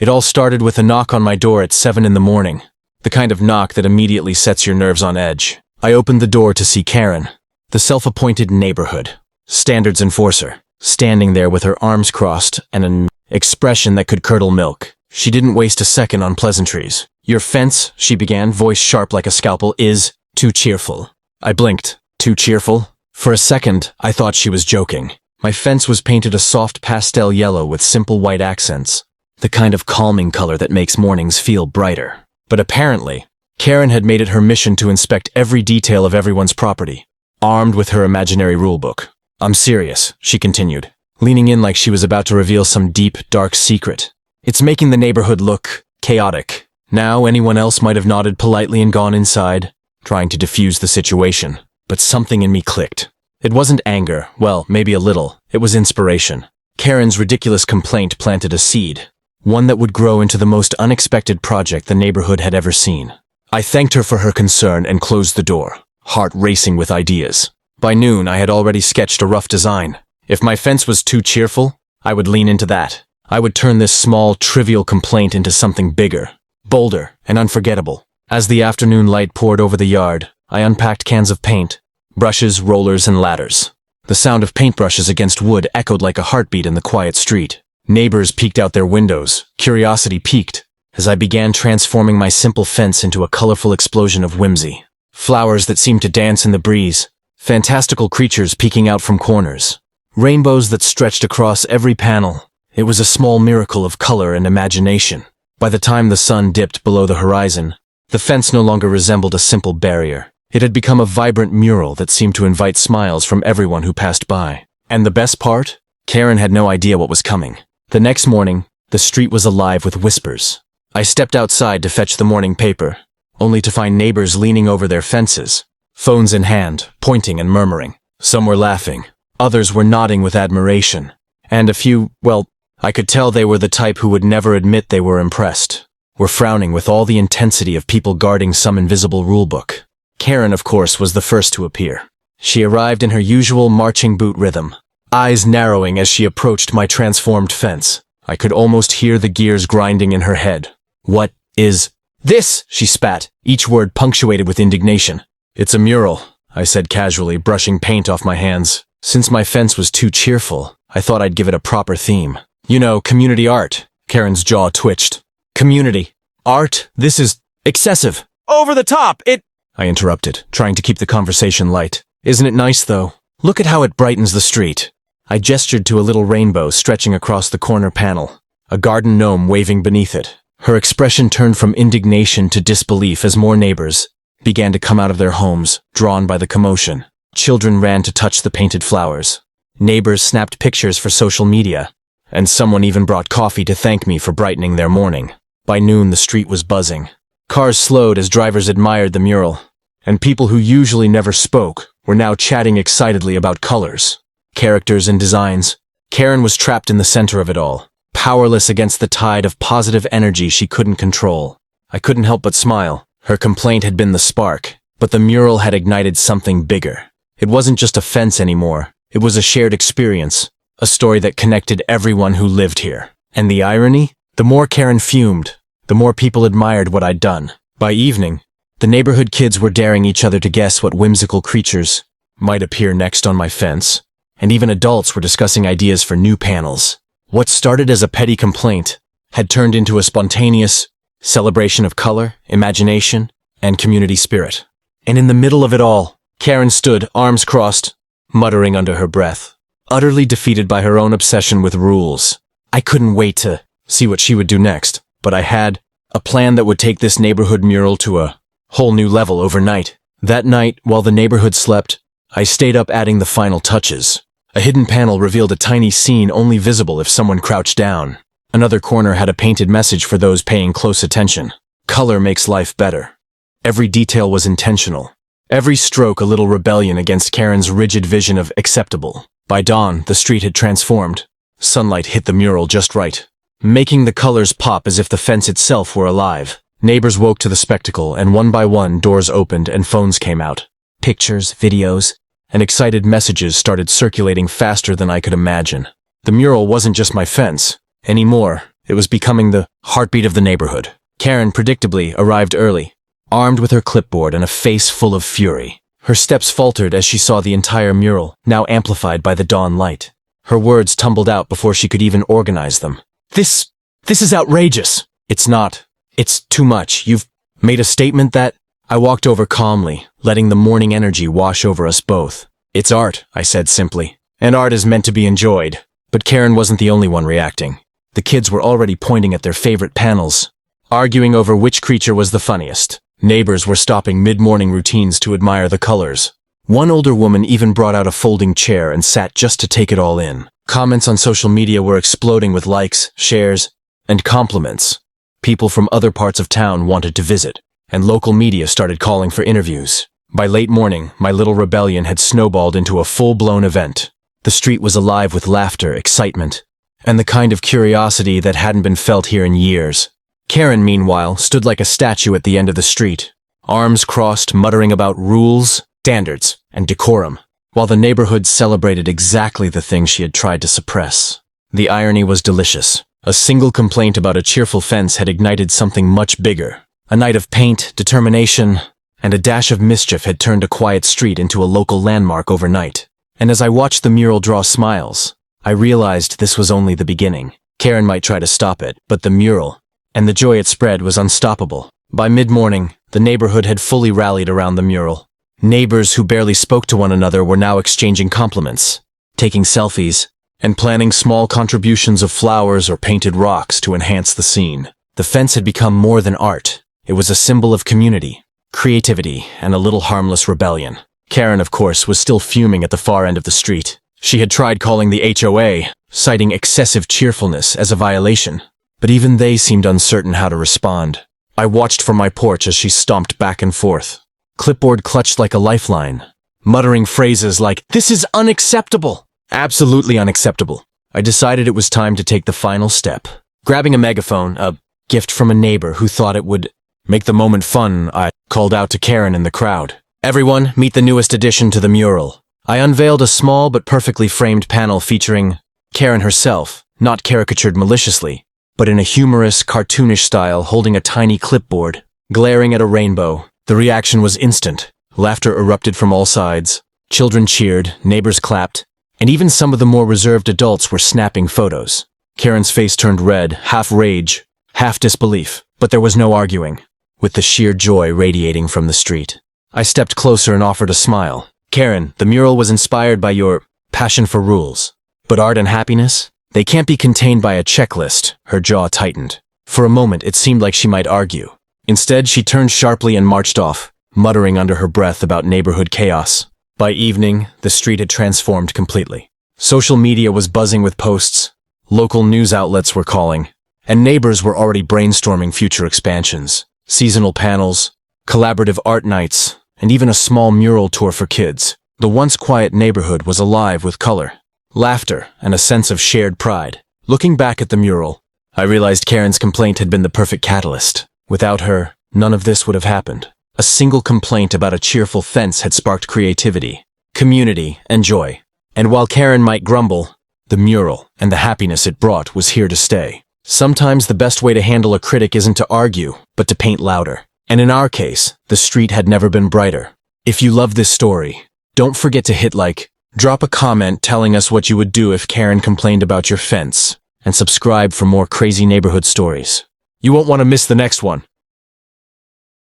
It all started with a knock on my door at 7 in the morning. The kind of knock that immediately sets your nerves on edge. I opened the door to see Karen, the self-appointed neighborhood standards enforcer, standing there with her arms crossed and an expression that could curdle milk. She didn't waste a second on pleasantries. "Your fence," she began, voice sharp like a scalpel, "is too cheerful." I blinked. Too cheerful? For a second, I thought she was joking. My fence was painted a soft pastel yellow with simple white accents, the kind of calming color that makes mornings feel brighter. But apparently, Karen had made it her mission to inspect every detail of everyone's property, armed with her imaginary rulebook. "I'm serious," she continued, leaning in like she was about to reveal some deep, dark secret. "It's making the neighborhood look chaotic." Now, anyone else might have nodded politely and gone inside, trying to diffuse the situation. But something in me clicked. It wasn't anger, well, maybe a little. It was inspiration. Karen's ridiculous complaint planted a seed, one that would grow into the most unexpected project the neighborhood had ever seen. I thanked her for her concern and closed the door, heart racing with ideas. By noon, I had already sketched a rough design. If my fence was too cheerful, I would lean into that. I would turn this small, trivial complaint into something bigger, bolder, and unforgettable. As the afternoon light poured over the yard, I unpacked cans of paint, brushes, rollers, and ladders. The sound of paintbrushes against wood echoed like a heartbeat in the quiet street. Neighbors peeked out their windows. Curiosity piqued as I began transforming my simple fence into a colorful explosion of whimsy. Flowers that seemed to dance in the breeze, fantastical creatures peeking out from corners, rainbows that stretched across every panel. It was a small miracle of color and imagination. By the time the sun dipped below the horizon, the fence no longer resembled a simple barrier. It had become a vibrant mural that seemed to invite smiles from everyone who passed by. And the best part? Karen had no idea what was coming. The next morning, the street was alive with whispers. I stepped outside to fetch the morning paper, only to find neighbors leaning over their fences, phones in hand, pointing and murmuring. Some were laughing, others were nodding with admiration, and a few, well, I could tell they were the type who would never admit they were impressed, were frowning with all the intensity of people guarding some invisible rulebook. Karen, of course, was the first to appear. She arrived in her usual marching boot rhythm, eyes narrowing as she approached my transformed fence. I could almost hear the gears grinding in her head. "What is this?" she spat, each word punctuated with indignation. "It's a mural," I said casually, brushing paint off my hands. Since my fence was too cheerful, I thought I'd give it a proper theme. "You know, community art." Karen's jaw twitched. "Community art? This is excessive. Over the top. I interrupted, trying to keep the conversation light. "Isn't it nice, though? Look at how it brightens the street." I gestured to a little rainbow stretching across the corner panel, a garden gnome waving beneath it. Her expression turned from indignation to disbelief as more neighbors began to come out of their homes, drawn by the commotion. Children ran to touch the painted flowers. Neighbors snapped pictures for social media, and someone even brought coffee to thank me for brightening their morning. By noon, the street was buzzing. Cars slowed as drivers admired the mural, and people who usually never spoke were now chatting excitedly about colors, characters, and designs. Karen was trapped in the center of it all, powerless against the tide of positive energy she couldn't control. I couldn't help but smile. Her complaint had been the spark, but the mural had ignited something bigger. It wasn't just a fence anymore. It was a shared experience, a story that connected everyone who lived here. And the irony? The more Karen fumed, the more people admired what I'd done. By evening, the neighborhood kids were daring each other to guess what whimsical creatures might appear next on my fence, and even adults were discussing ideas for new panels. What started as a petty complaint had turned into a spontaneous celebration of color, imagination, and community spirit. And in the middle of it all, Karen stood, arms crossed, muttering under her breath, utterly defeated by her own obsession with rules. I couldn't wait to see what she would do next, but I had a plan that would take this neighborhood mural to a whole new level overnight. That night, while the neighborhood slept, I stayed up adding the final touches. A hidden panel revealed a tiny scene only visible if someone crouched down. Another corner had a painted message for those paying close attention. Color makes life better. Every detail was intentional. Every stroke a little rebellion against Karen's rigid vision of acceptable. By dawn, the street had transformed. Sunlight hit the mural just right, making the colors pop as if the fence itself were alive. Neighbors woke to the spectacle, and one by one, doors opened and phones came out. Pictures, videos, and excited messages started circulating faster than I could imagine. The mural wasn't just my fence anymore. It was becoming the heartbeat of the neighborhood. Karen, predictably, arrived early, armed with her clipboard and a face full of fury. Her steps faltered as she saw the entire mural, now amplified by the dawn light. Her words tumbled out before she could even organize them. This is outrageous. It's not. It's too much. You've made a statement that... I walked over calmly, letting the morning energy wash over us both. It's art, I said simply. And art is meant to be enjoyed. But Karen wasn't the only one reacting. The kids were already pointing at their favorite panels, arguing over which creature was the funniest. Neighbors were stopping mid-morning routines to admire the colors. One older woman even brought out a folding chair and sat just to take it all in. Comments on social media were exploding with likes, shares, and compliments. People from other parts of town wanted to visit, and local media started calling for interviews. By late morning, my little rebellion had snowballed into a full-blown event. The street was alive with laughter, excitement, and the kind of curiosity that hadn't been felt here in years. Karen, meanwhile, stood like a statue at the end of the street, arms crossed, muttering about rules, standards, and decorum, while the neighborhood celebrated exactly the thing she had tried to suppress. The irony was delicious. A single complaint about a cheerful fence had ignited something much bigger. A night of paint, determination, and a dash of mischief had turned a quiet street into a local landmark overnight. And as I watched the mural draw smiles, I realized this was only the beginning. Karen might try to stop it, but the mural, and the joy it spread, was unstoppable. By mid-morning, the neighborhood had fully rallied around the mural. Neighbors who barely spoke to one another were now exchanging compliments, taking selfies, and planning small contributions of flowers or painted rocks to enhance the scene. The fence had become more than art. It was a symbol of community, creativity, and a little harmless rebellion. Karen, of course, was still fuming at the far end of the street. She had tried calling the HOA, citing excessive cheerfulness as a violation, but even they seemed uncertain how to respond. I watched from my porch as she stomped back and forth, clipboard clutched like a lifeline, muttering phrases like, "This is unacceptable!" Absolutely unacceptable. I decided it was time to take the final step. Grabbing a megaphone, a gift from a neighbor who thought it would make the moment fun, I called out to Karen in the crowd. "Everyone, meet the newest addition to the mural." I unveiled a small but perfectly framed panel featuring Karen herself, not caricatured maliciously, but in a humorous, cartoonish style, holding a tiny clipboard, glaring at a rainbow. The reaction was instant. Laughter erupted from all sides. Children cheered, neighbors clapped, and even some of the more reserved adults were snapping photos. Karen's face turned red, half rage, half disbelief, but there was no arguing, with the sheer joy radiating from the street. I stepped closer and offered a smile. "Karen, the mural was inspired by your passion for rules. But art and happiness? They can't be contained by a checklist." Her jaw tightened. For a moment, it seemed like she might argue. Instead, she turned sharply and marched off, muttering under her breath about neighborhood chaos. By evening, the street had transformed completely. Social media was buzzing with posts, local news outlets were calling, and neighbors were already brainstorming future expansions, seasonal panels, collaborative art nights, and even a small mural tour for kids. The once quiet neighborhood was alive with color, laughter, and a sense of shared pride. Looking back at the mural, I realized Karen's complaint had been the perfect catalyst. Without her, none of this would have happened. A single complaint about a cheerful fence had sparked creativity, community, and joy. And while Karen might grumble, the mural and the happiness it brought was here to stay. Sometimes the best way to handle a critic isn't to argue, but to paint louder. And in our case, the street had never been brighter. If you love this story, don't forget to hit like, drop a comment telling us what you would do if Karen complained about your fence, and subscribe for more crazy neighborhood stories. You won't want to miss the next one.